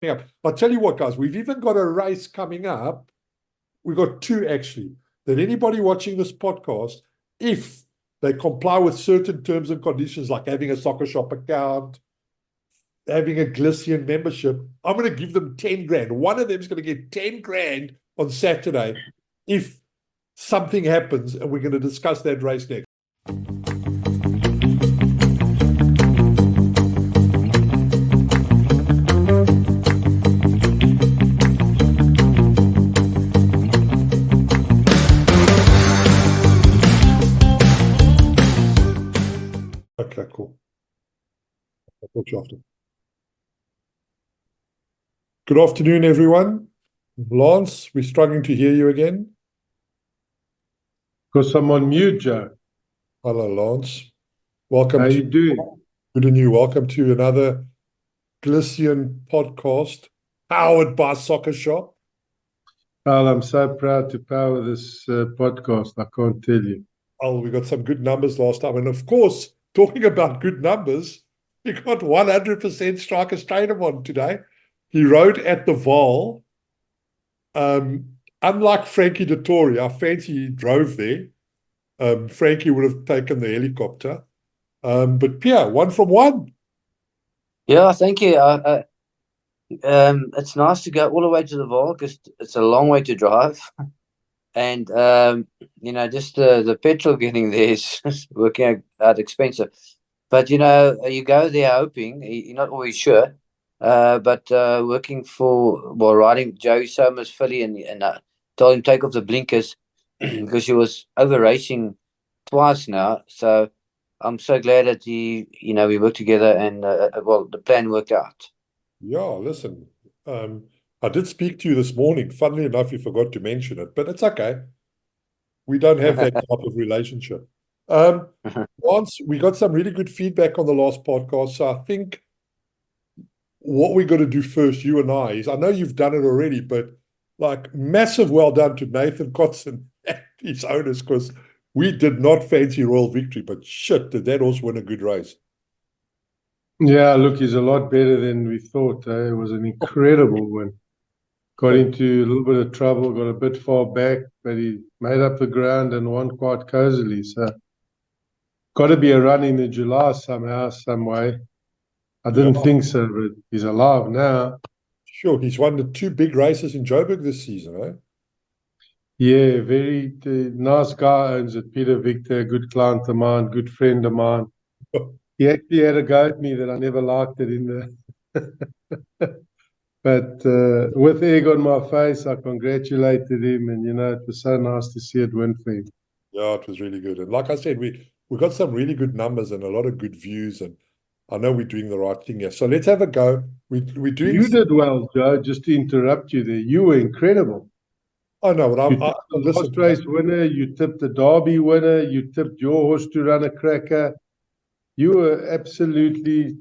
up. I'll tell you what, guys, we've even got a race coming up. We've got two, actually, that anybody watching this podcast, if they comply with certain terms and conditions, like having a SoccerShop account, having a Glistian membership, I'm going to give them 10 grand. One of them is going to get 10 grand on Saturday if something happens, and we're going to discuss that race next. Okay, cool. I'll talk to you after. Good afternoon, everyone. Lance, we're struggling to hear you again. Because I'm on mute, Joe. Hello, Lance. Welcome. How you doing? Good and you. Welcome to another Glistian podcast powered by SoccerShop. Well, I'm so proud to power this podcast. I can't tell you. Oh, we got some good numbers last time. And of course, talking about good numbers, we got 100% striker Strydom on today. He rode at the Vaal. Unlike Frankie de Tory, I fancy he drove there. Frankie would have taken the helicopter. But Piere, 1 from 1. Yeah, thank you. It's nice to go all the way to the Vaal because it's a long way to drive. And, just the petrol getting there is working out expensive. But, you go there hoping, you're not always sure, but riding Joey Somers filly and told him take off the blinkers because he was over racing twice now. So I'm so glad that we worked together and, the plan worked out. Yeah, listen, I did speak to you this morning. Funnily enough, you forgot to mention it, but it's okay. We don't have that type of relationship. Once we got some really good feedback on the last podcast, so I think what we got to do first, you and I, is I know you've done it already, but like massive well done to Nathan Kotson and his owners, because we did not fancy Royal Victory, but shit, did that also win a good race. Yeah, look, he's a lot better than we thought. It was an incredible win. Got into a little bit of trouble, got a bit far back, but he made up the ground and won quite cozily. So, got to be a run in July somehow, some way. I didn't think so, but he's alive now. Sure, he's won the 2 big races in Joburg this season, eh? Yeah, very nice guy, owns it. Peter Victor, good client of mine, good friend of mine. He actually had a go at me that I never liked it in the... But with egg on my face, I congratulated him, and it was so nice to see it win for him. Yeah, it was really good. And like I said, we got some really good numbers and a lot of good views, and I know we're doing the right thing here. So let's have a go. We're doing. You did well, Joe. Just to interrupt you there, you were incredible. Oh no, but you tipped the last race winner. You tipped the Derby winner. You tipped your horse to run a cracker. You were absolutely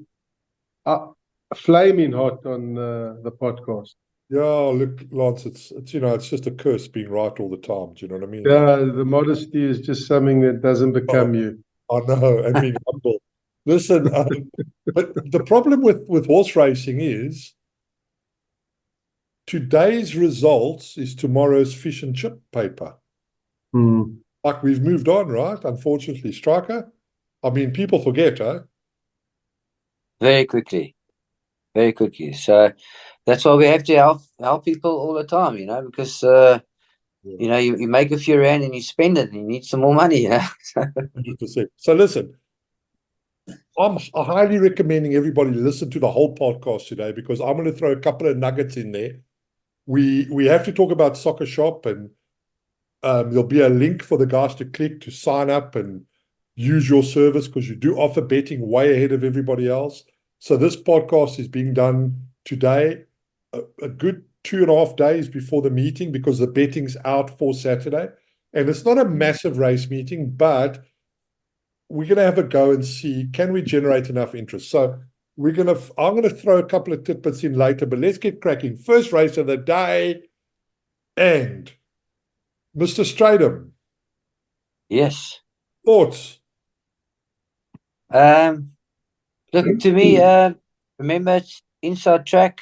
flaming hot on the podcast. Yeah, look, Lance, it's it's just a curse being right all the time. Do you know what I mean? Yeah, the modesty is just something that doesn't become you. I know, and being humble. Listen, but the problem with horse racing is today's results is tomorrow's fish and chip paper. Like we've moved on, right? Unfortunately, striker. I mean, people forget, huh? Very quickly. Very quickly. So that's why we have to help people all the time, because you make a few rand and you spend it and you need some more money, 100%. So listen, I'm highly recommending everybody listen to the whole podcast today, because I'm going to throw a couple of nuggets in there. We have to talk about SoccerShop, and there'll be a link for the guys to click to sign up and use your service, because you do offer betting way ahead of everybody else. So this podcast is being done today, a good 2.5 days before the meeting, because the betting's out for Saturday. And it's not a massive race meeting, but we're going to have a go and see, can we generate enough interest? So I'm going to throw a couple of tidbits in later, but let's get cracking. First race of the day, and Mr. Strydom. Yes. Thoughts? Look, to me, remember, it's inside track.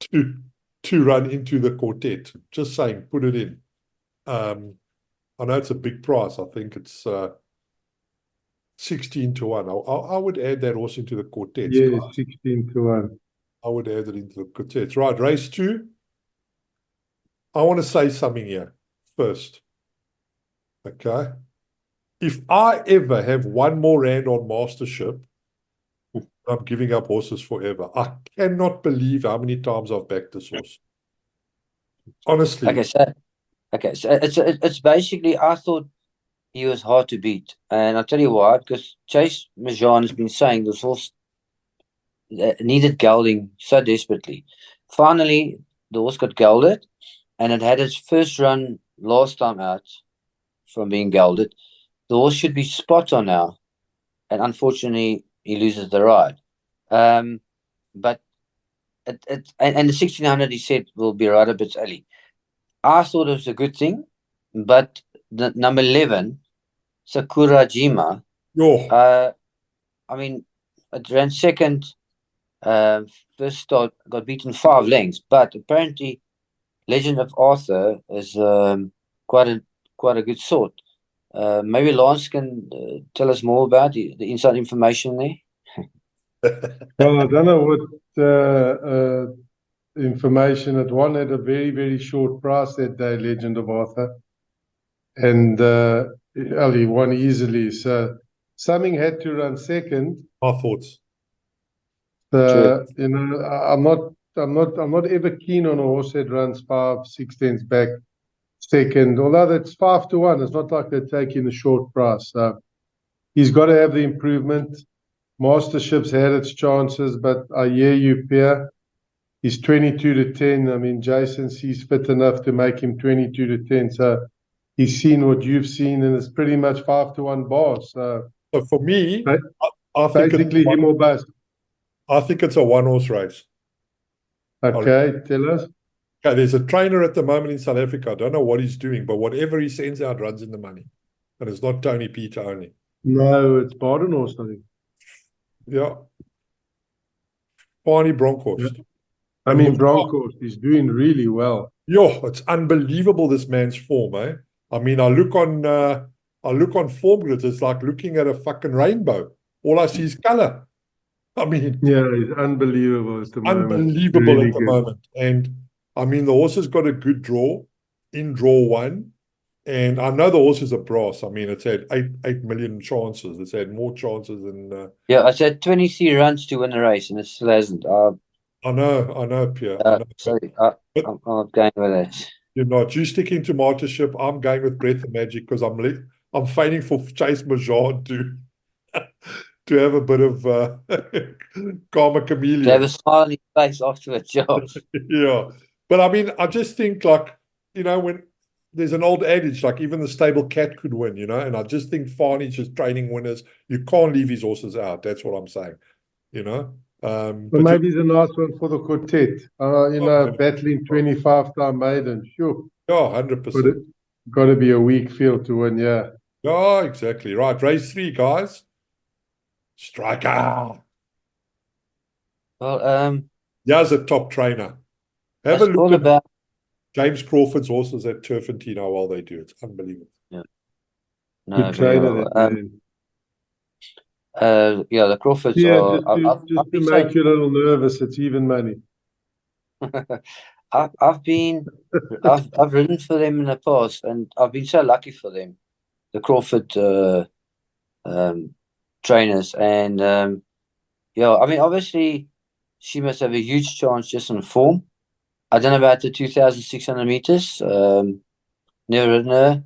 to run into the quartet. Just saying, put it in. I know it's a big price. I think it's 16-1. I would add that also into the quartets. Yeah, Guys. 16-1. I would add it into the quartets. Right, race 2. I want to say something here first. Okay. If I ever have one more rand on mastership, I'm giving up horses forever. I cannot believe how many times I've backed this horse. Honestly. Okay, so it's basically, I thought he was hard to beat, and I'll tell you why. Because Chase Majan has been saying this horse needed gelding so desperately. Finally, the horse got gelded, and it had its first run last time out from being gelded. The horse should be spot on now, and unfortunately, he loses the ride. But and the 1600 he said will be right a bit early. I thought it was a good thing, but the number 11, 𝐤𝐻𝐤𝐿𝐬, Yo, I mean, it ran second. First start got beaten 5 lengths, but apparently, Legend of Arthur is quite a good sort. Maybe Lance can tell us more about the inside information there. Well, I don't know what information. It won at a very, very short price that day, Legend of Arthur. And he won easily. So something had to run second. my thoughts. You know, I'm not ever keen on a horse that runs 5, 6 lengths back second. Although that's 5-1, it's not like they're taking a short price. So he's got to have the improvement. Mastership's had its chances, but I hear you, Piere. He's 22-10. I mean, Jason sees fit enough to make him 22-10. So he's seen what you've seen, and it's pretty much 5-1 bars. So for me, I think basically him or bust. I think it's a one-horse race. Okay, tell us. Okay, there's a trainer at the moment in South Africa. I don't know what he's doing, but whatever he sends out runs in the money. And it's not Tony Peter only. No, it's Badenhorst, I think. Yeah. Barney Yeah. Bronkhorst. I And mean, with- Bronkhorst is doing really well. Yo, it's unbelievable, this man's form, eh? I mean, I look on form grids, it's like looking at a fucking rainbow. All I see is color. I mean, Yeah, it's unbelievable at the moment. unbelievable Really at the good. moment. And I mean, the horse has got a good draw in draw one. And I know the horse is a brass. I mean, it's had 8 million chances. It's had more chances than Yeah, it's had 23 runs to win the race, and it still hasn't. I know, Piere. I know. Sorry, But I'm not going with that. you're not. You sticking to Martyrship. I'm going with Breath of Magic because I'm feigning for 𝐤𝐻𝐻𝐿𝐬𝐿 to have a bit of karma To have chameleon. a smile on his face afterwards, yeah. Yeah. But I mean, I just think like, when there's an old adage, like even the stable cat could win, and I just think Farney's just training winners. You can't leave his horses out. That's what I'm saying, But but maybe it's a nice one for the quartet. Battling 25-time maiden. Sure. yeah, But 100%. it got to be a weak field to win, yeah. Yeah, exactly. Right. Race 3, guys. Striker. Well, Here's a top trainer. Have it's a look all at about James Crawford's horses at Turfentine, how well they do. It's unbelievable. no, Good very trainer, well. that man. Yeah, the Crawfords Yeah, are. just to make you a little nervous, it's even money. I've ridden for them in the past, and I've been so lucky for them, the Crawford trainers, and yeah, I mean, obviously, she must have a huge chance just on form. I don't know about the 2,600 meters. Never ridden her,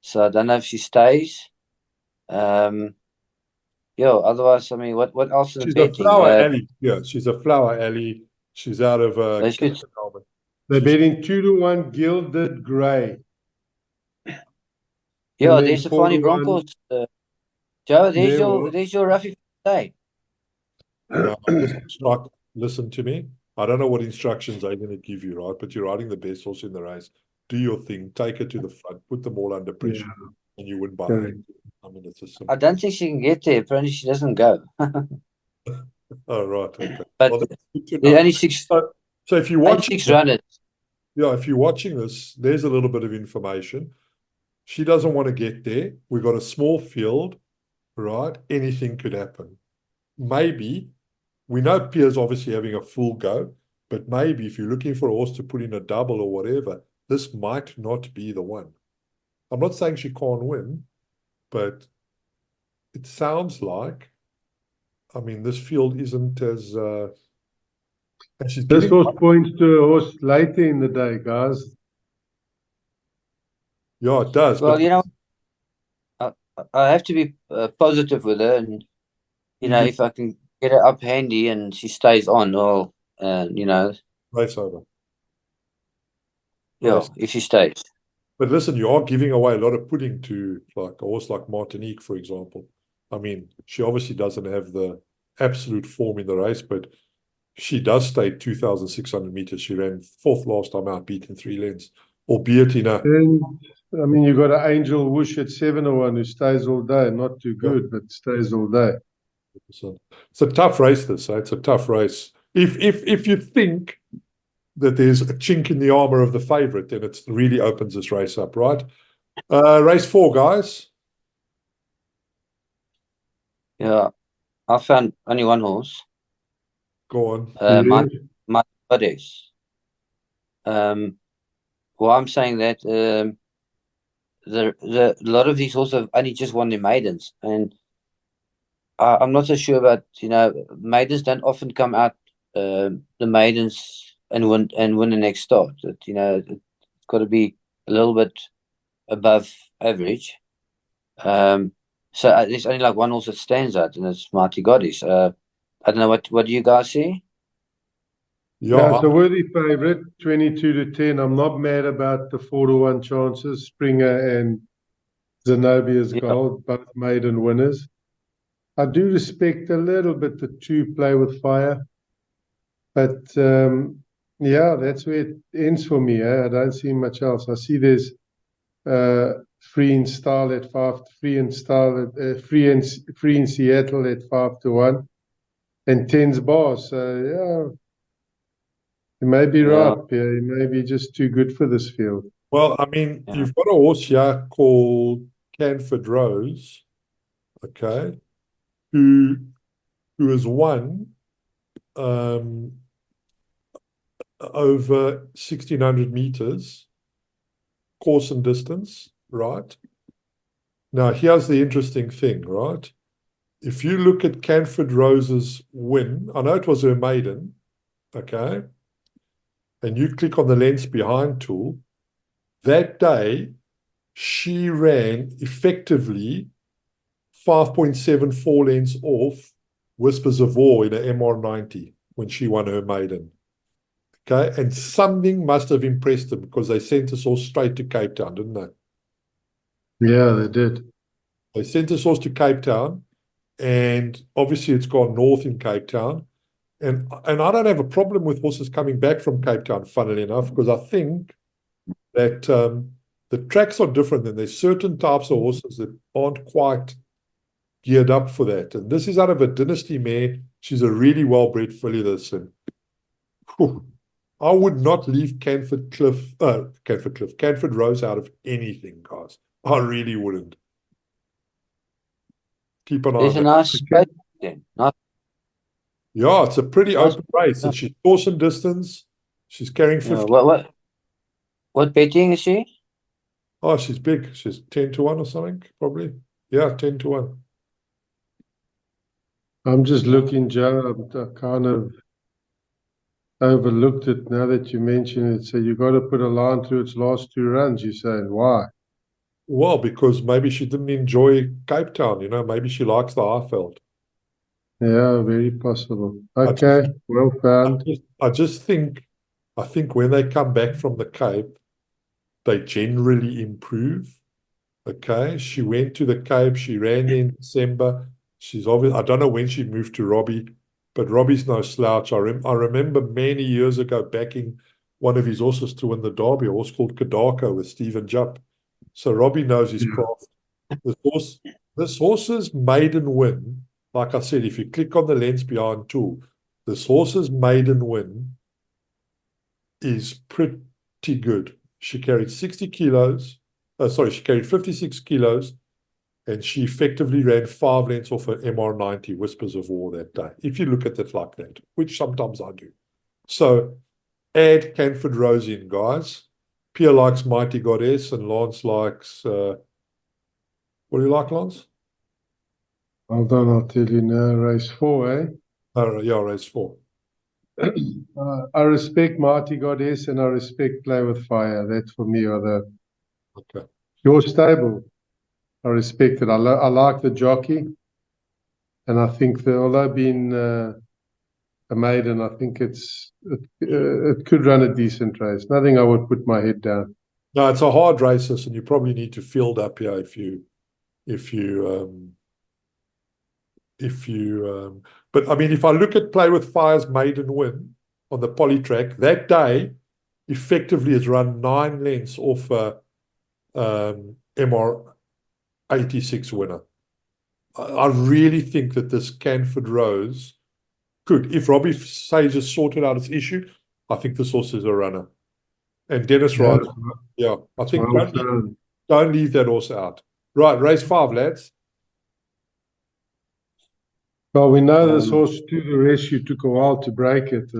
so I don't know if she stays. Yeah, otherwise, I mean, what else is She's a betting? flower alley. Yeah, she's a flower alley. She's out of They should- Captain Albert. They're betting 2-1 Gilded Grey. Yeah, then there's the 4 Fani to 1. Broncos. Joe, There there's your Ruffy today. Yeah, listen to me. I don't know what instructions I'm going to give you, right? But you're riding the best horse in the race. Do your thing. Take it to the front. Put them all under pressure. Yeah. And you win by Correct. 8. I mean, it's a simple. I don't think she can get there. Apparently, she doesn't go. Oh, right. Okay. But Well, that's good to there's know. only six So if you're watching, runners. yeah, if you're watching this, there's a little bit of information. She doesn't want to get there. We've got a small field, right? Anything could happen. Maybe, we know Pierre's obviously having a full go, but maybe if you're looking for a horse to put in a double or whatever, this might not be the one. I'm not saying she can't win, but it sounds like, I mean, this field isn't as and she's This getting, horse points to a horse later in the day, guys. yeah, it does. Well, But I have to be positive with her, and if I can get her up handy and she stays on, well, race over. yeah, Race. if she stays. But listen, you are giving away a lot of pudding to like a horse like Martinique, for example. I mean, she obviously doesn't have the absolute form in the race, but she does stay 2,600 meters. She ran 4th last time out, beaten 3 lengths, albeit in a. And I mean, you've got an 𝐤𝐻𝐻𝐬𝐿 at 7-1 who stays all day. Not too good, but stays all day. It's a tough race, this. It's a tough race. If you think that there's a chink in the armor of the favorite, then it really opens this race up, right? Race 4, guys. Yeah, I found only one horse. Go on. My Goddess. Well, I'm saying that a lot of these horses have only just won their maidens, and I'm not so sure about maidens don't often come out the maidens and win the next start. It's got to be a little bit above average. So there's only like one horse that stands out, and it's Mighty Goddess. I don't know what do you guys see? Yeah, it's a worthy favourite, 22-10. I'm not mad about the 4-1 chances. Springer and 𝐤𝐻𝐻𝐿𝐬𝐿, both maiden winners. I do respect a little bit the 2 play with fire, but Yeah, that's where it ends for me. I don't see much else. I see there's free in style at 5, free in style at free in Seattle at 5-1, and 10's bars. So yeah, you may be right, Pierre. He may be just too good for this field. Well, I mean, you've got a horse here called Canford Rose, okay, who has won over 1,600 meters course and distance, right? Now, here's the interesting thing, right? If you look at Canford Rose's win, I know it was her maiden, okay, and you click on the lens behind tool, that day she ran effectively 5.74 lengths off Whispers of War in an MR90 when she won her maiden. Okay, and something must have impressed them because they sent us all straight to Cape Town, didn't they? Yeah, they did. They sent us all to Cape Town, and obviously it's gone north in Cape Town. And I don't have a problem with horses coming back from Cape Town, funnily enough, because I think that the tracks are different, and there's certain types of horses that aren't quite geared up for that. And this is out of a dynasty mare. She's a really well-bred filly, this. And I would not leave Canford Rose out of anything, guys. I really wouldn't. Keep an eye There's on a that. nice space then. Nice. Yeah, it's a pretty Nice. open race, and she's awesome distance. She's carrying 50. What betting is she? Oh, she's big. She's 10-1 or something, probably. Yeah, 10-1. I'm just looking, Joe. I kind of overlooked it now that you mention it. So you got to put a line through its last 2 runs. You're saying why? Well, because maybe she didn't enjoy Cape Town, you know, maybe she likes the Highveld. Yeah, very possible. Okay, well found. I think when they come back from the Cape, they generally improve. Okay, she went to the Cape, she ran in December. She's obviously, I don't know when she moved to Robbie, but Robbie's no slouch. I remember many years ago backing one of his horses to win the Derby, a horse called 𝐤𝐤𝐿𝐴 with Stephen Jupp. So Robbie knows his craft. This horse's maiden win, like I said, if you click on the lens behind tool, this horse's maiden win is pretty good. She carried 60 kilos. She carried 56 kilos, and she effectively ran 5 lengths off an MR90 Whispers of War that day, if you look at it like that, which sometimes I do. So add Canford Rose in, guys. Piere likes Mighty Goddess, and Lance likes... what do you like, Lance? Hold on, I'll tell you now. Race 4, eh? Yeah, race 4. I respect Mighty Goddess and I respect Play with Fire. That for me are the... Okay. Your stable. I respect it. I like the jockey. And I think that although being a maiden, I think it could run a decent race. Nothing I would put my head down. No, it's a hard race, and you probably need to field up here but I mean, if I look at Play with Fire's maiden win on the poly track, that day effectively has run 9 lengths off a MR86 winner. I really think that this Canford Rose could, if Robbie Sage has sorted out his issue, I think this horse is a runner. And Dennis Rod, yeah, I think don't leave that horse out. Right, race 5, lads. Well, we know this horse to the rescue took a while to break it.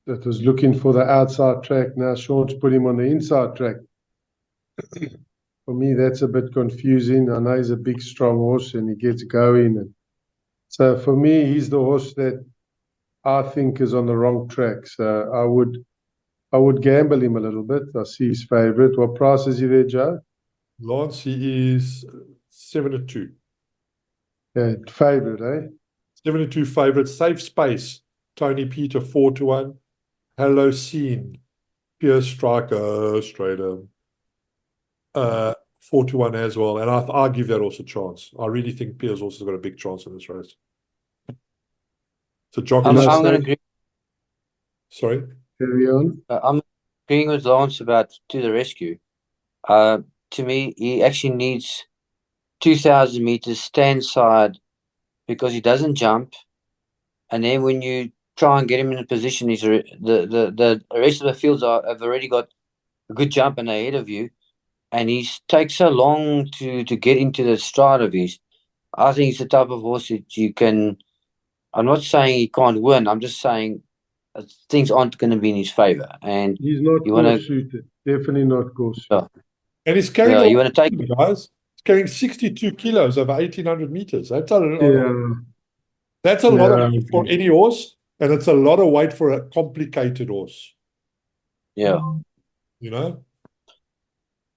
That was looking for the outside track. Now Sean's put him on the inside track. For me, that's a bit confusing. I know he's a big, strong horse and he gets going. And so for me, he's the horse that I think is on the wrong track. So I would gamble him a little bit. I see his favourite. What price is he there, Joe? Lance, he is 7-2. Yeah, favourite, eh? 7-2 favourite. Safe Space, Tony Peter 4-1. Hello Scene, Piere Striker, Strydom, 4-1 as well. And I'll give that also a chance. I really think Pierre's also got a big chance in this race. So jockey. I'm going to agree. Sorry? Carry on. I'm agreeing with Lance about To the Rescue. To me, he actually needs 2,000 meters stand side because he doesn't jump. And then when you try and get him in a position, the rest of the fields have already got a good jump and ahead of you. And he takes so long to get into the stride of his. I think he's the type of horse that you can. I'm not saying he can't win. I'm just saying things aren't going to be in his favor. And He's not you want course to, suited. Definitely not course yeah, suited. And he's carrying you want to take. guys. He's carrying 62 kilos over 1,800 meters. Yeah, That's a lot of yeah, weight for any horse, and it's a lot of weight for a complicated horse. Yeah. You know?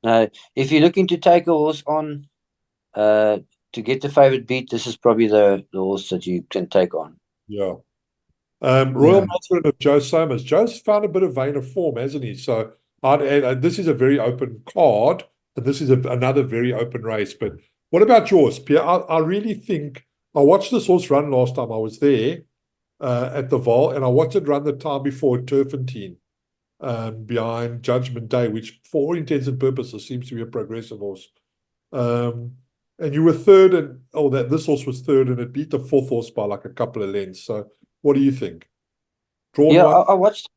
No, if you're looking to take a horse on to get the favorite beat, this is probably the horse that you can take on. Yeah. Royal Yeah. Master of Joe Somers. Joe's found a bit of vein of form, hasn't he? So this is a very open card, and this is another very open race. But what about yours, Pierre? I really think I watched this horse run last time I was there at the Val, and I watched it run the time before at Turfentine behind Judgment Day, which for all intents and purposes seems to be a progressive horse. And you were third, and this horse was third, and it beat the fourth horse by like a couple of lengths. So what do you think? Drawn Yeah, one? I watched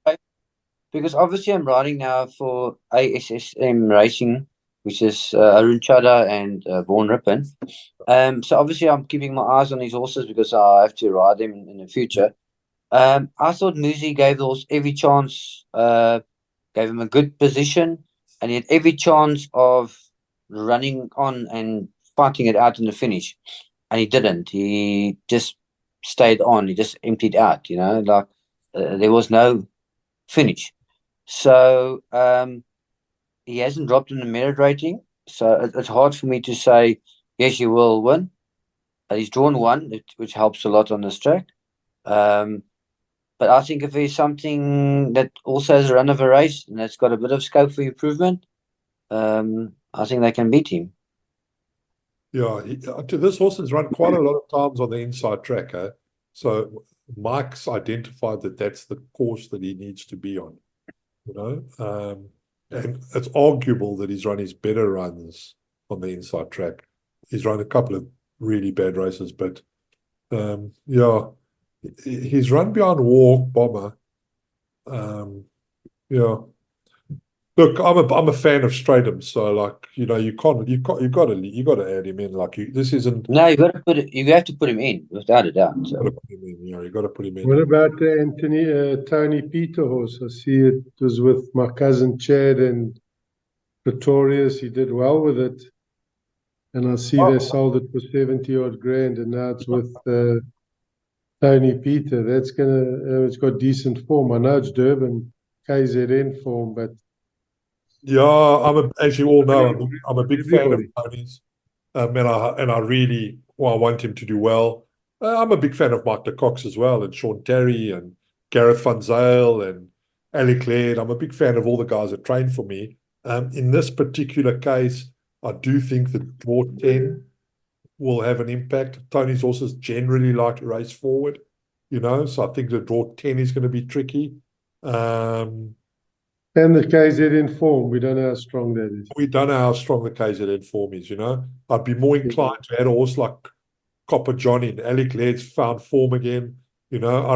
because obviously I'm riding now for ASSM Racing, which is Arun Chada and Vaughan Rippon. So obviously I'm keeping my eyes on these horses because I have to ride them in the future. I thought Muzi gave the horse every chance, gave him a good position, and he had every chance of running on and fighting it out in the finish. And he didn't. He just stayed on. He just emptied out, like there was no finish. So he hasn't dropped in the merit rating. So it's hard for me to say, yes, you will win. He's drawn one, which helps a lot on this track. But I think if there's something that also has a run of a race and that's got a bit of scope for improvement, I think they can beat him. Yeah, this horse has run quite a lot of times on the inside track. So Mike's identified that that's the course that he needs to be on. And it's arguable that he's run his better runs on the inside track. He's run a couple of really bad races, but yeah, he's run behind Walk Bomber. Yeah. Look, I'm a fan of Strydom, so like you got to add him in. Like this isn't. No, you got to put it. You have to put him in without a doubt. So. You got to put him in. You got to put him in. What about the Tony Peter horse? I see it was with my cousin Chad and Pretorius. He did well with it, and I see they sold it for 70 odd grand, and now it's with Tony Peter. It's got decent form. I know it's Durban KZN form, but yeah, as you all know, I'm a big fan of everybody. Tony's, and I really I want him to do well. I'm a big fan of Mark de Cox as well, and Sean Terry and Gareth Van Zyl and Alec Laird. I'm a big fan of all the guys that train for me. In this particular case, I do think that draw 10 will have an impact. Tony's horses generally like to race forward, so I think the draw 10 is going to be tricky. And the KZN form, we don't know how strong that is. We don't know how strong the KZN form is, I'd be more inclined to add a horse like Copper John in. Alec Laird's found form again. I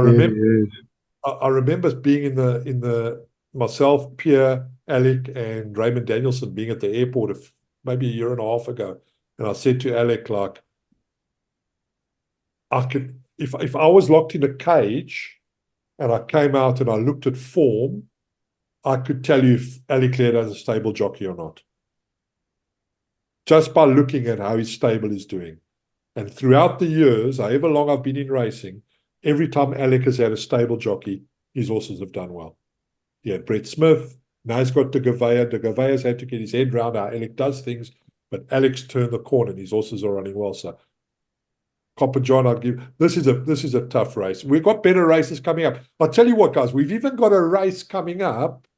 remember being in the myself, Piere, Alec, and Raymond Danielson being at the airport maybe a year and a half ago, and I said to Alec, like, I could if I was locked in a cage and I came out and I looked at form, I could tell you if Alec Laird has a stable jockey or not. Just by looking at how his stable is doing. And throughout the years, however long I've been in racing, every time Alec has had a stable jockey, his horses have done well. He had Brett Smith, now he's got De Gouveia. De Gouvea's had to get his head round how Alec does things, but Alec's turned the corner and his horses are running well. So Copper John, I'd give this is a tough race. We've got better races coming up. I'll tell you what, guys, we've even got a race coming up.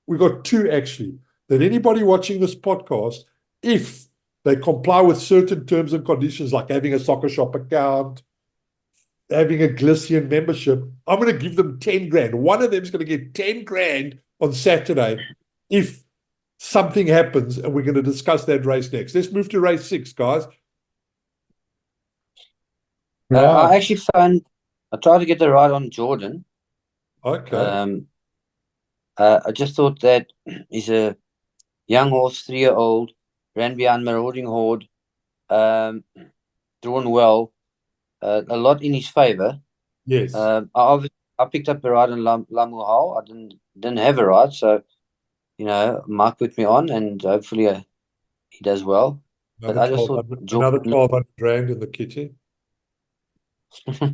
We've got two actually, that anybody watching this podcast, if they comply with certain terms and conditions, like having a SoccerShop account, having a Glistian membership, I'm going to give them 10 grand. One of them is going to get 10 grand on Saturday if something happens, and we're going to discuss that race next. Let's move to race 6, guys. I actually I tried to get the ride on Jordan. Okay. I just thought that he's a young horse, 3-year-old, ran behind Marauding Horde, drawn well, a lot in his favor. Yes. I picked up the ride on 𝐤𝐤𝐻𝐸. I didn't have a ride, so Mark put me on, and hopefully he does well. But I just thought another 1,200 rand in the kitty.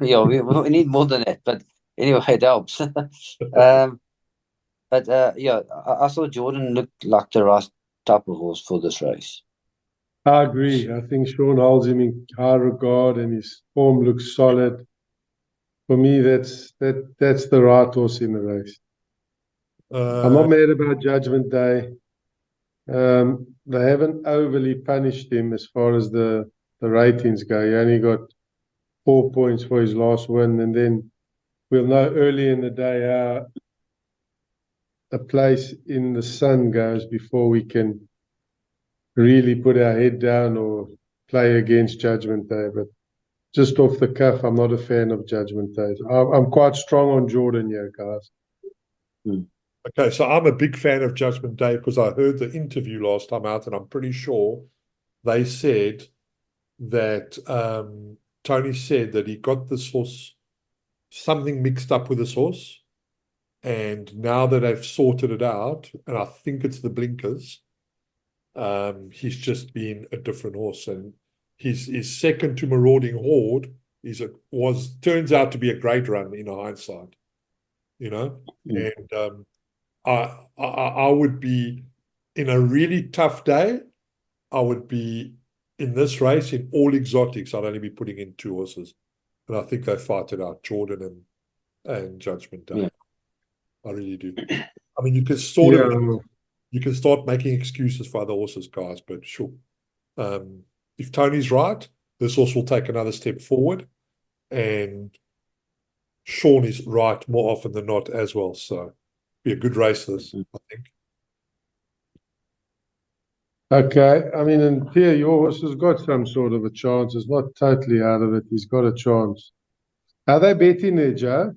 Yeah, we need more than that, but anyway, it helps. But yeah, I saw Jordan looked like the right type of horse for this race. I agree. I think Sean holds him in high regard, and his form looks solid. For me, that's the right horse in the race. I'm not mad about Judgment Day. They haven't overly punished him as far as the ratings go. He only got 4 points for his last win, and then we'll know early in the day how a place in the sun goes before we can really put our head down or play against Judgment Day. But just off the cuff, I'm not a fan of Judgment Day. I'm quite strong on Jordan here, guys. Okay, so I'm a big fan of Judgment Day because I heard the interview last time out, and I'm pretty sure they said that Tony said that he got this horse, something mixed up with this horse, and now that they've sorted it out, and I think it's the blinkers, he's just been a different horse, and his second to Marauding Horde turns out to be a great run in hindsight, and I would be in a really tough day. I would be in this race in all exotics. I'd only be putting in 2 horses, and I think they fight it out, Jordan and Judgment Day. Yeah. I really do. I mean, you can you can start making excuses for other horses, guys, but sure. If Tony's right, this horse will take another step forward, and Sean is right more often than not as well. So be a good race, this, I think. Okay. I mean, and Piere, your horse has got some sort of a chance. It's not totally out of it. He's got a chance. Are they betting there, Joe?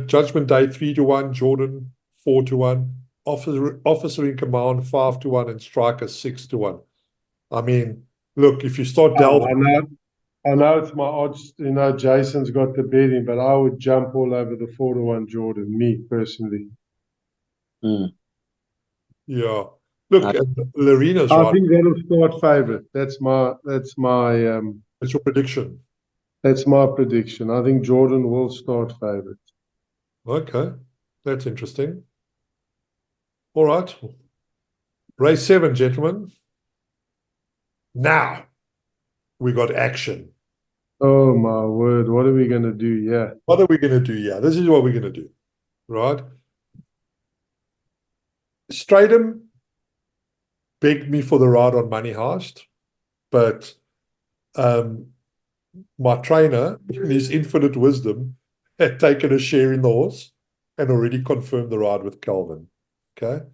Judgment Day 3-1, Jordan 4-1, Officer in Command 5-1, and Striker 6-1. I mean, look, if you start delving, I know it's my odds. Jason's got the betting, but I would jump all over the 4-1 Jordan. Me personally. Yeah. Look, Larina's right. I think that'll start favourite. That's your prediction. That's my prediction. I think Jordan will start favourite. Okay, that's interesting. All right, race 7, gentlemen. Now we got action. Oh my word! What are we going to do? Yeah. What are we going to do? Yeah, this is what we're going to do. Right. Strydom begged me for the ride on Money Heist, but my trainer, in his infinite wisdom, had taken a share in the horse and already confirmed the ride with Calvin. Okay.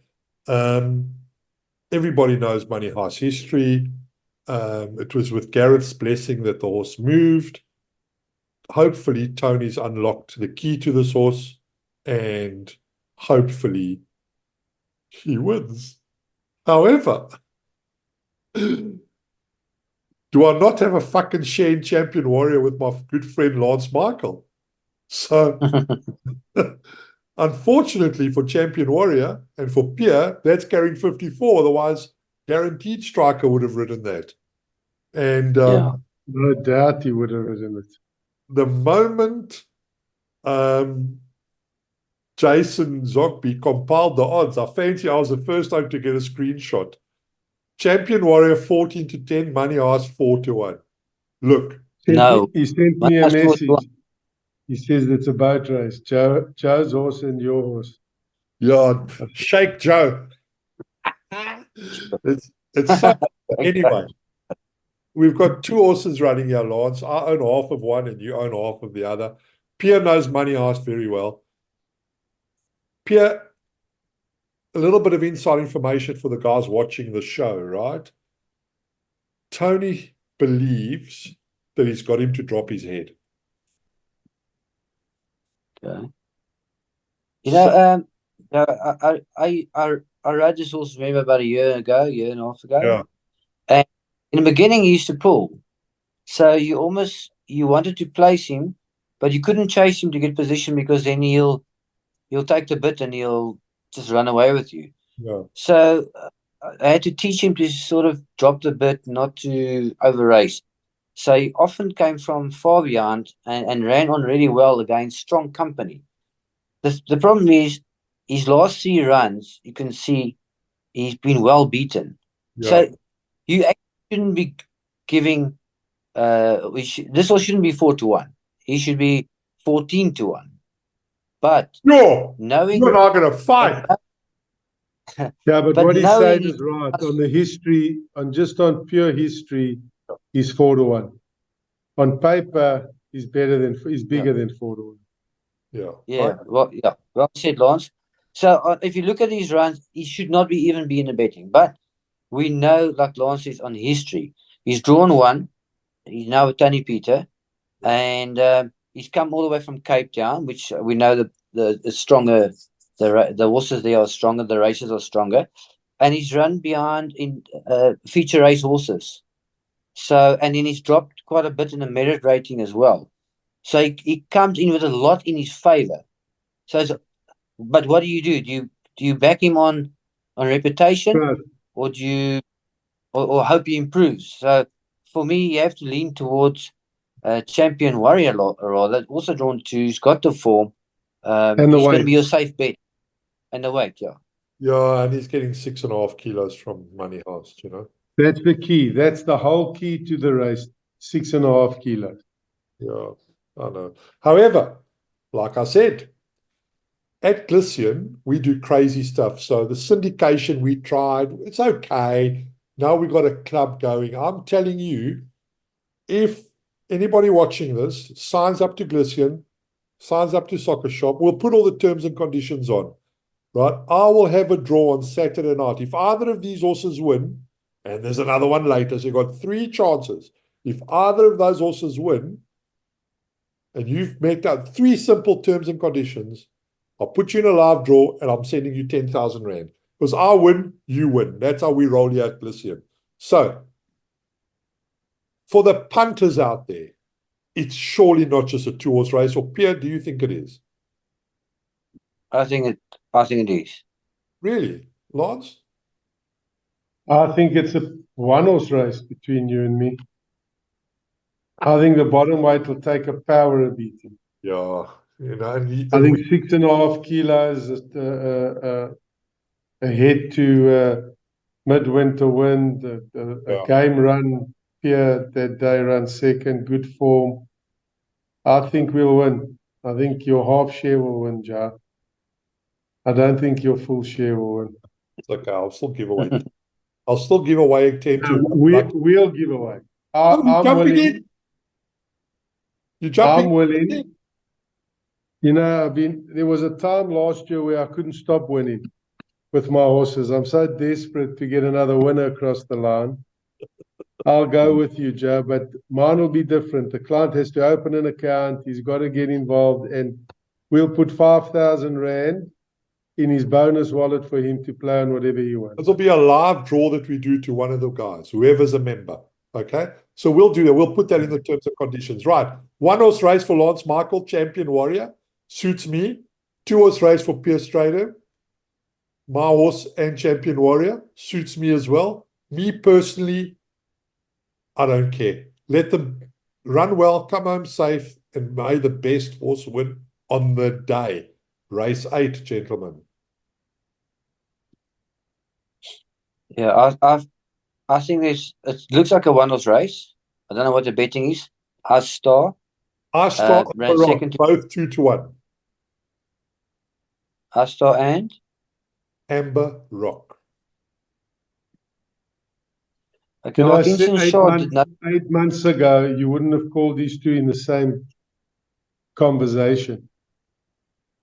Everybody knows Money Heist history. It was with Gareth's blessing that the horse moved. Hopefully, Tony's unlocked the key to this horse, and hopefully he wins. However, do I not have a fucking share in Champion Warrior with my good friend Lance Michael? So, unfortunately for Champion Warrior and for Piere, that's carrying 54. Otherwise, guaranteed Striker would have ridden that. And no doubt he would have ridden it. The moment 𝐤𝐤𝐬𝐿𝐴 compiled the odds, I fancy I was the first time to get a screenshot. Champion Warrior 14-10, Money Heist 4-1. Look. No. He sent me a message. He says it's a boat race. Joe's horse and your horse. Yeah, shake Joe. It's so, anyway. we've got two horses running here, Lance. I own half of one and you own half of the other. Piere knows Money Heist very well. Piere, a little bit of inside information for the guys watching the show, right? Tony believes that he's got him to drop his head. Okay. You know, I rode this horse, remember, about a year and a half ago. Yeah. And in the beginning, he used to pull. So you wanted to place him, but you couldn't chase him to get position because then he'll take the bit and he'll just run away with you. Yeah. So I had to teach him to sort of drop the bit, not to over race. So he often came from far behind and ran on really well against strong company. The problem is his last 3 runs, you can see he's been well beaten. Yeah. So you actually shouldn't be giving this horse shouldn't be 4-1. He should be 14-1. But No, knowing you're not going to fight. Yeah, but what he's knowing saying is right. On the history, on pure history, he's 4-1. On paper, he's bigger than 4-1. Yeah. Well said, Lance. So if you look at his runs, he should not even be in the betting. But we know, like Lance says, on history, he's drawn one. He's now with Tony Peter, and he's come all the way from Cape Town, which we know the stronger, the horses there are stronger, the races are stronger, and he's run behind in feature race horses. So, and then he's dropped quite a bit in the merit rating as well. So he comes in with a lot in his favor. But what do? Do you back him on reputation, Right. or do you or hope he improves? So for me, you have to lean towards Champion Warrior rather. Also drawn 2, he's got the form. And the he's going to be your weight. safe bet. And the weight, yeah. Yeah, and he's getting 6.5 kilos from Money Heist, you know. That's the key. That's the whole key to the race. 6.5 kilos. Yeah, I know. However, like I said, at Glistian, we do crazy stuff. So the syndication we tried, it's okay. Now we got a club going. I'm telling you, if anybody watching this signs up to Glistian, signs up to SoccerShop, we'll put all the terms and conditions on, right? I will have a draw on Saturday night. If either of these horses win, and there's another one later, so you've got 3 chances. If either of those horses win, and you've met out 3 simple terms and conditions, I'll put you in a live draw and I'm sending you 10,000 Rand. Because I win, you win. That's how we roll here at Glistian. So, for the punters out there, it's surely not just a 2-horse race. Or Piere, do you think it is? I think it is. Really? Lance? I think it's a 1-horse race between you and me. I think the bottom weight will take a power beating. Yeah. You know, I think 6.5 kilos ahead to midwinter win. A game run here that day, run second, good form. I think we'll win. I think your half share will win, Joe. I don't think your full share will win. It's okay. I'll still give away. I'll still give away 10 to 1. We'll give away. Oh, you're I'm jumping willing. in? You're jumping I'm willing. in? You know, there was a time last year where I couldn't stop winning with my horses. I'm so desperate to get another winner across the line. I'll go with you, Joe, but mine will be different. The client has to open an account. He's got to get involved, and we'll put 5,000 Rand in his bonus wallet for him to play on whatever he wants. This will be a live draw that we do to one of the guys, whoever's a member. Okay? So we'll do that. We'll put that in the terms and conditions. Right. 1-horse race for Lance Michael, Champion Warrior. Suits me. 2-horse race for Piere Strydom. My horse and Champion Warrior. Suits me as well. Me personally, I don't care. Let them run well, come home safe, and may the best horse win on the day. Race 8, gentlemen. Yeah, I think it looks like a 1-horse race. I don't know what the betting is. Star ran second, both 2 to 1. Star and Amber Rock. Okay, You know, well, Glistian Short did not. 8 months ago, you wouldn't have called these two in the same conversation.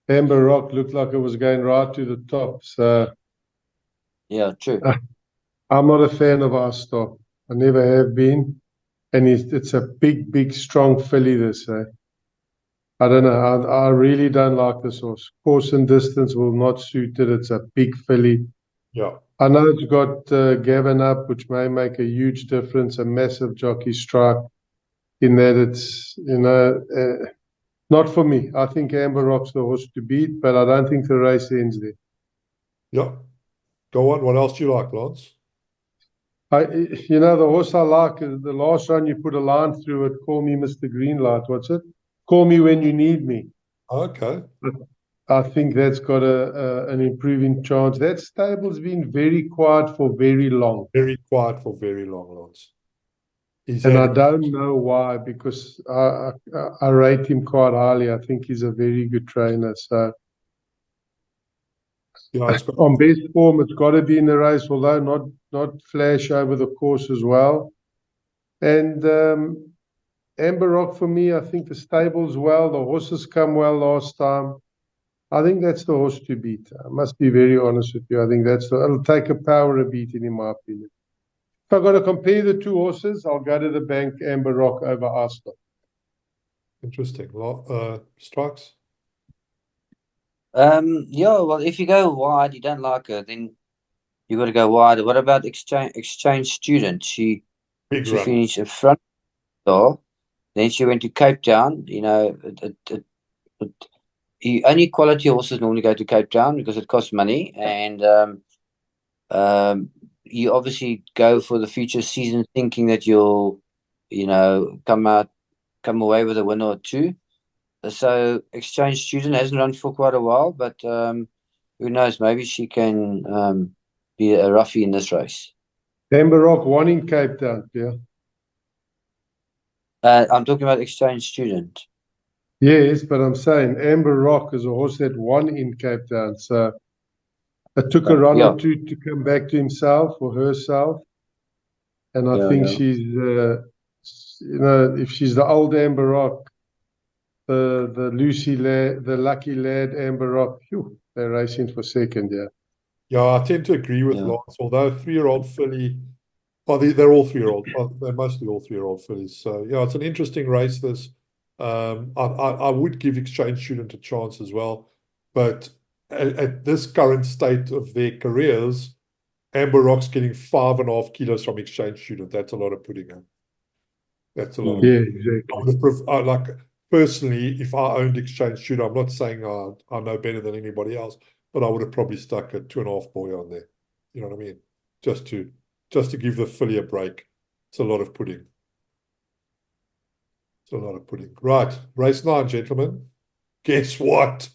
Amber Rock looked like it was going right to the top. So Yeah, true. I'm not a fan of our stock. I never have been. And it's a big, strong filly this day. I don't know. I really don't like this horse. Course and distance will not suit it. It's a big filly. Yeah. I know it's got Gavin up, which may make a huge difference, a massive jockey strike in that it's, not for me. I think Amber Rock's the horse to beat, but I don't think the race ends there. Yeah. Go on. What else do you like, Lance? The horse I like is the last run you put a line through it. Call me Mr. Greenlight. What's it? Call me when you need me. Okay. I think that's got an improving chance. That stable's been very quiet for very long. Very quiet for very long, Lance. And I don't know why, because I rate him quite highly. I think he's a very good trainer. So yeah, on best form, it's got to be in the race, although not flash over the course as well. And Amber Rock, for me, I think the stable's well. The horses come well last time. I think that's the horse to beat. I must be very honest with you. I think it'll take a power beating, in my opinion. If I've got to compare the two horses, I'll go to the bank Amber Rock over Arsenal. Interesting. Strikes? Yeah, well, if you go wide, you don't like her, then you got to go wide. What about exchange student? She finished in front door, then she went to Cape Town. Only quality horses normally go to Cape Town because it costs money, and you obviously go for the future season thinking that you'll, come away with a win or two. So exchange student hasn't run for quite a while, but who knows? Maybe she can be a roughie in this race. Amber Rock won in Cape Town, yeah. I'm talking about exchange student. Yes, but I'm saying Amber Rock is a horse that won in Cape Town. So it took a run or two to come back to himself or herself. And I think she's, if she's the old Amber Rock, the lucky lad Amber Rock, they're racing for second, yeah. Yeah, I tend to agree with Lance. Although 3-year-old filly, they're all 3-year-old. They're mostly all 3-year-old fillies. So yeah, it's an interesting race. This, I would give exchange student a chance as well, but at this current state of their careers, Amber Rock's getting 5.5 kilos from exchange student. That's a lot of pudding. That's a lot. Yeah, exactly. Personally, if I owned exchange student, I'm not saying I know better than anybody else, but I would have probably stuck a 2.5 boy on there. You know what I mean? Just to give the filly a break. It's a lot of pudding. It's a lot of pudding. Right, race 9, gentlemen. Guess what?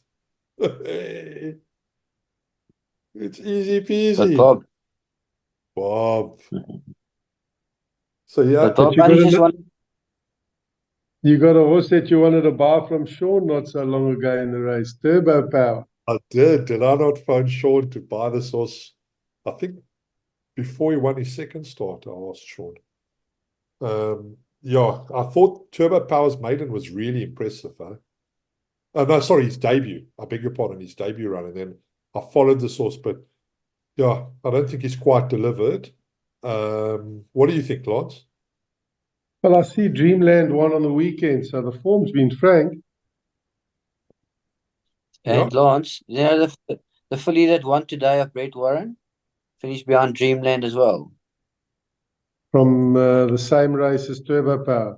It's easy peasy. But Bob. So yeah, but Bob only just won. You got a horse that you wanted to buy from Sean not so long ago in the race, Turbo Power. I did. Did I not phone Sean to buy this horse? I think before he won his second start, I asked Sean. Yeah, I thought Turbo Power's maiden was really impressive, though. No, sorry, his debut. I beg your pardon, his debut run. And then I followed this horse, but yeah, I don't think he's quite delivered. What do you think, Lance? Well, I see Dreamland won on the weekend, so the form's been frank. And Lance, the filly that won today of Brett Warren finished behind Dreamland as well. From the same race as Turbo Power.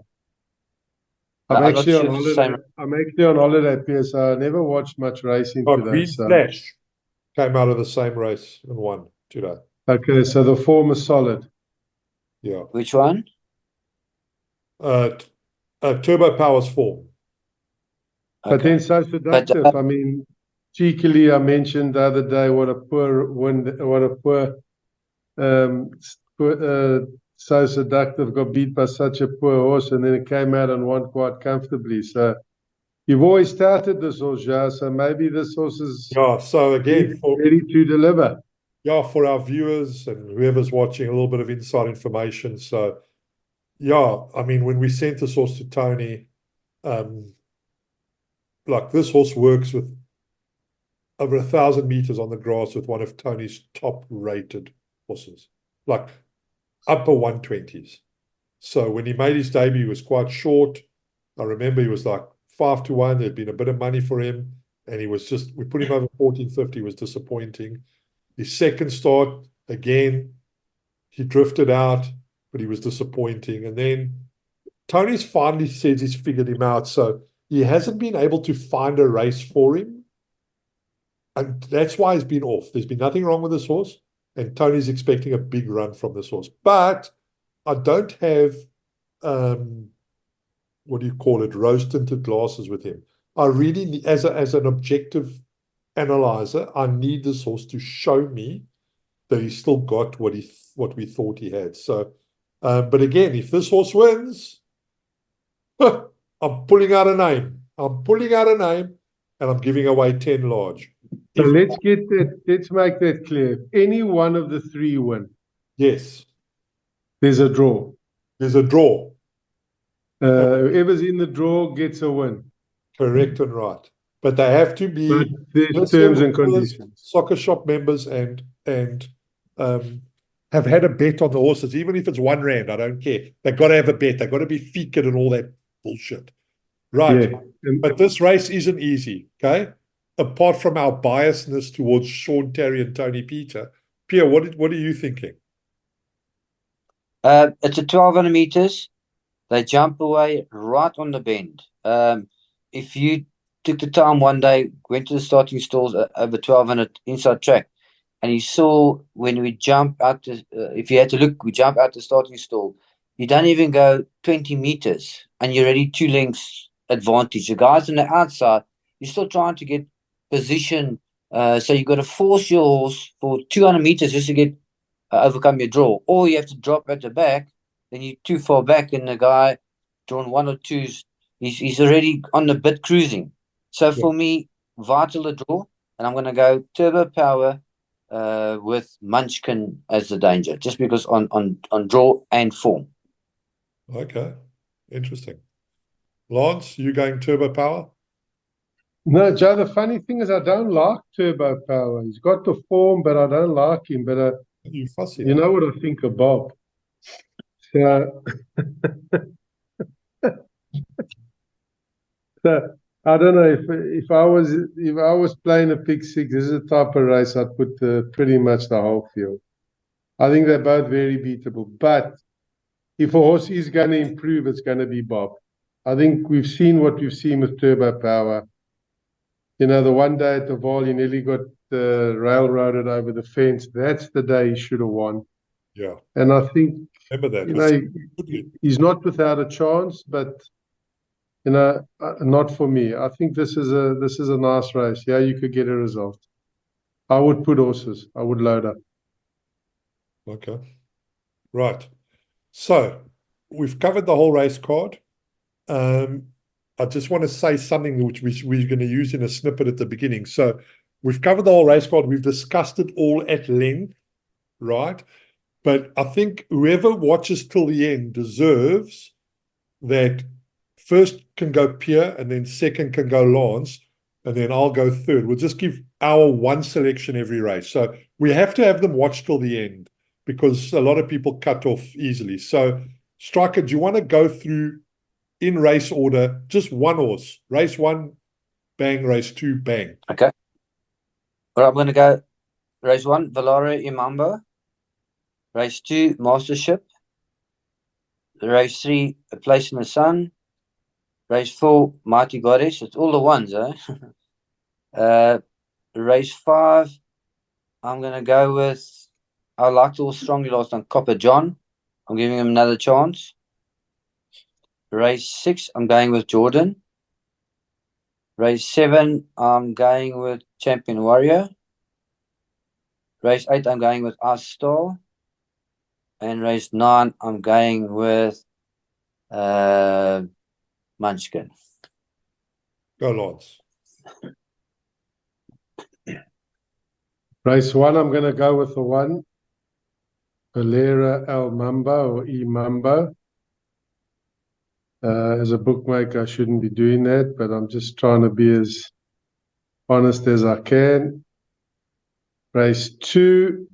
I'm actually on holiday, Piere, so I never watched much racing today. Green Flash came out of the same race and won today. Okay, so the form is solid. Yeah. Which one? Turbo Power's form. But then so seductive. I mean, cheekily, I mentioned the other day what a poor So Seductive got beat by such a poor horse, and then it came out and won quite comfortably. So you've always started this horse, Joao, so maybe this horse is so again ready to deliver. yeah, for our viewers and whoever's watching, a little bit of inside information. So, yeah, I mean, when we sent this horse to Tony, like this horse works with over 1,000 meters on the grass with one of Tony's top-rated horses, like upper 120s. So when he made his debut, he was quite short. I remember he was like 5-1. There'd been a bit of money for him, and he was just, we put him over 1450, was disappointing. His second start, again, he drifted out, but he was disappointing. And then Tony's finally says he's figured him out. So he hasn't been able to find a race for him. And that's why he's been off. There's been nothing wrong with this horse. And Tony's expecting a big run from this horse. But I don't have, what do you call it, rose-tinted glasses with him. I really need, as an objective analyzer, I need this horse to show me that he's still got what we thought he had. So, but again, if this horse wins, I'm pulling out a name. I'm pulling out a name, and I'm giving away 10 large. So let's make that clear. If any one of the three win, yes, there's a draw. There's a draw. Whoever's in the draw gets a win. Correct and right. But they have to be, but there's terms and conditions. SoccerShop members and have had a bet on the horses, even if it's R1, I don't care. They've got to have a bet. They've got to be FICA and all that bullshit. Right. Yeah. But this race isn't easy, okay? Apart from our biasness towards Sean Terry and Tony Peter. Piere, what are you thinking? It's a 1,200 meters. They jump away right on the bend. If you took the time one day, went to the starting stalls over 1,200 inside track, and you saw when we jump out, if you had to look, we jump out the starting stall, you don't even go 20 meters, and you're already 2 lengths advantage. The guys on the outside, you're still trying to get position, so you've got to force your horse for 200 meters just to get overcome your draw, or you have to drop at the back. Then you're too far back, and the guy drawn 1 or 2s, he's already on the bit cruising. So for me, vital the draw, and I'm going to go Turbo Power with Munchkin as the danger, just because on draw and form. Okay, interesting. Lance, you going Turbo Power? No, Joe, the funny thing is I don't like Turbo Power. He's got the form, but I don't like him. But you fussy, you know what I think of Bob. So, so I don't know if I was playing a pick six, this is the type of race I'd put pretty much the whole field. I think they're both very beatable. But if a horse is going to improve, it's going to be Bob. I think we've seen what we've seen with Turbo Power. You know, the one day at the Val, he nearly got railroaded over the fence. That's the day he should have won. Yeah. And I think, remember that. you know, he's not without a chance, but, you know, not for me. I think this is a nice race. Yeah, you could get a result. I would put horses. I would load up. Okay. Right. So we've covered the whole race card. I just want to say something which we're going to use in a snippet at the beginning. So we've covered the whole race card. We've discussed it all at length, right? But I think whoever watches till the end deserves that first can go Piere, and then second can go Lance, and then I'll go third. We'll just give our one selection every race. So we have to have them watch till the end because a lot of people cut off easily. So Striker, do you want to go through in race order, just one horse? Race 1, bang. Race 2, bang. Okay. Well, I'm going to go race 1, Valare Imambo. Race 2, Mastership. Race 3, A Place in the Sun. Race 4, Mighty Goddess. It's all the ones, eh? Race 5, I'm going to go with, I liked the horse strongly last time, Copper John. I'm giving him another chance. Race 6, I'm going with Jordan. Race 7, I'm going with Champion Warrior. Race 8, I'm going with Ice Star. And race 9, I'm going with Munchkin. Go Lance. Race 1, I'm going to go with the 1. Valera El Mamba or 𝐿 Mamba. As a bookmaker, I shouldn't be doing that, but I'm just trying to be as honest as I can. Race 2,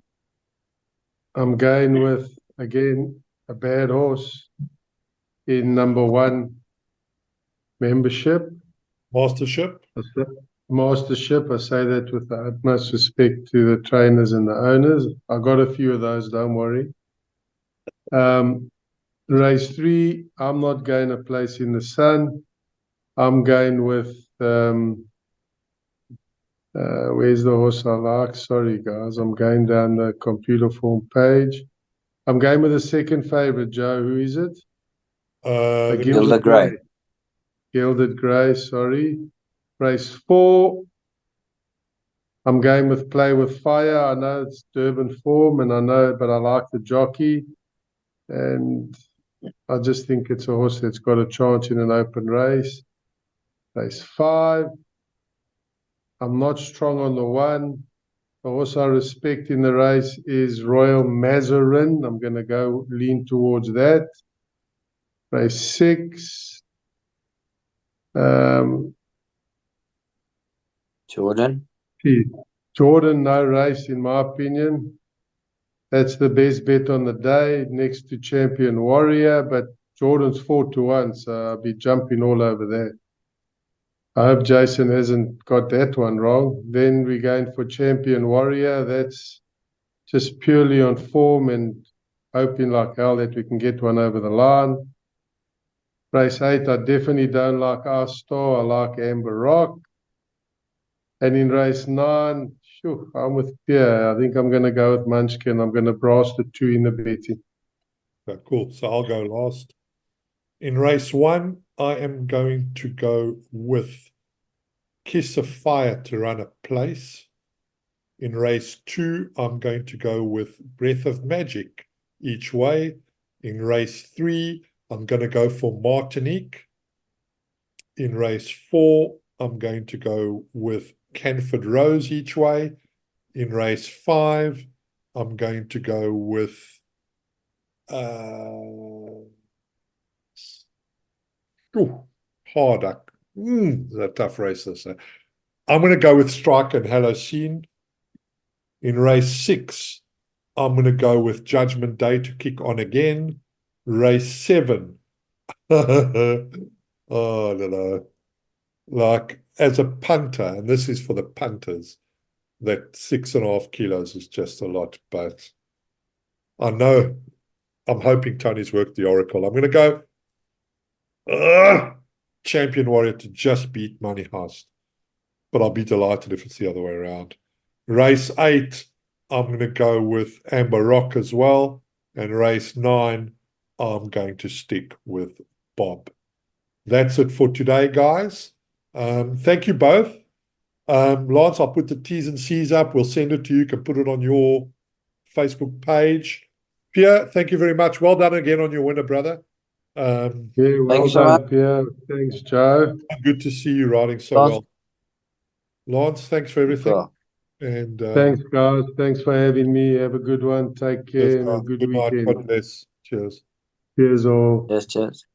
I'm going with, again, a bad horse in number 1 membership. Mastership. Mastership. I say that with the utmost respect to the trainers and the owners. I got a few of those, don't worry. Race 3, I'm not going a place in the sun. I'm going with, where's the horse I like? Sorry, guys. I'm going down the computer form page. I'm going with the second favorite, Joe. Who is it? Gilded Grey. Gilded Grey, sorry. Race 4, I'm going with Play with Fire. I know it's Durban form, and I know, but I like the jockey. And I just think it's a horse that's got a chance in an open race. Race 5, I'm not strong on the 1. The horse I respect in the race is Royal Mazarin. I'm going to go lean towards that. Race 6. Jordan. Jordan, no race in my opinion. That's the best bet on the day next to Champion Warrior, but Jordan's 4-1, so I'll be jumping all over that. I hope Jason hasn't got that one wrong. Then we're going for Champion Warrior. That's just purely on form and hoping like hell that we can get one over the line. Race 8, I definitely don't like Our Star. I like Amber Rock. And in race 9, I'm with Piere. I think I'm going to go with Munchkin. I'm going to brass the 2 in the betting. Okay, cool. So I'll go last. In race 1, I am going to go with Kiss of Fire to run a place. In race 2, I'm going to go with Breath of Magic each way. In race 3, I'm going to go for Martinique. In race 4, I'm going to go with Canford Rose each way. In race 5, I'm going to go with Harduck. It's a tough race this. I'm going to go with Striker and 𝐤𝐤𝐤𝐿𝐴. In race 6, I'm going to go with Judgment Day to kick on again. Race 7. Oh, no. Like, as a punter, and this is for the punters, that 6.5 kilos is just a lot, but I know, I'm hoping Tony's worked the oracle. I'm going to go Champion Warrior to just beat Money Heist, but I'll be delighted if it's the other way around. Race 8, I'm going to go with Amber Rock as well, and race 9, I'm going to stick with Bob. That's it for today, guys. Thank you both. Lance, I'll put the T's and C's up. We'll send it to you. You can put it on your Facebook page. Piere, thank you very much. Well done again on your winner, brother. Yeah, well done, Piere. Thanks, Joe. Good to see you riding so well. Lance, thanks for everything. Cool. And thanks, guys. Thanks for having me. Have a good one. Take care and a good weekend. God bless. Cheers. Cheers all. Yes, cheers.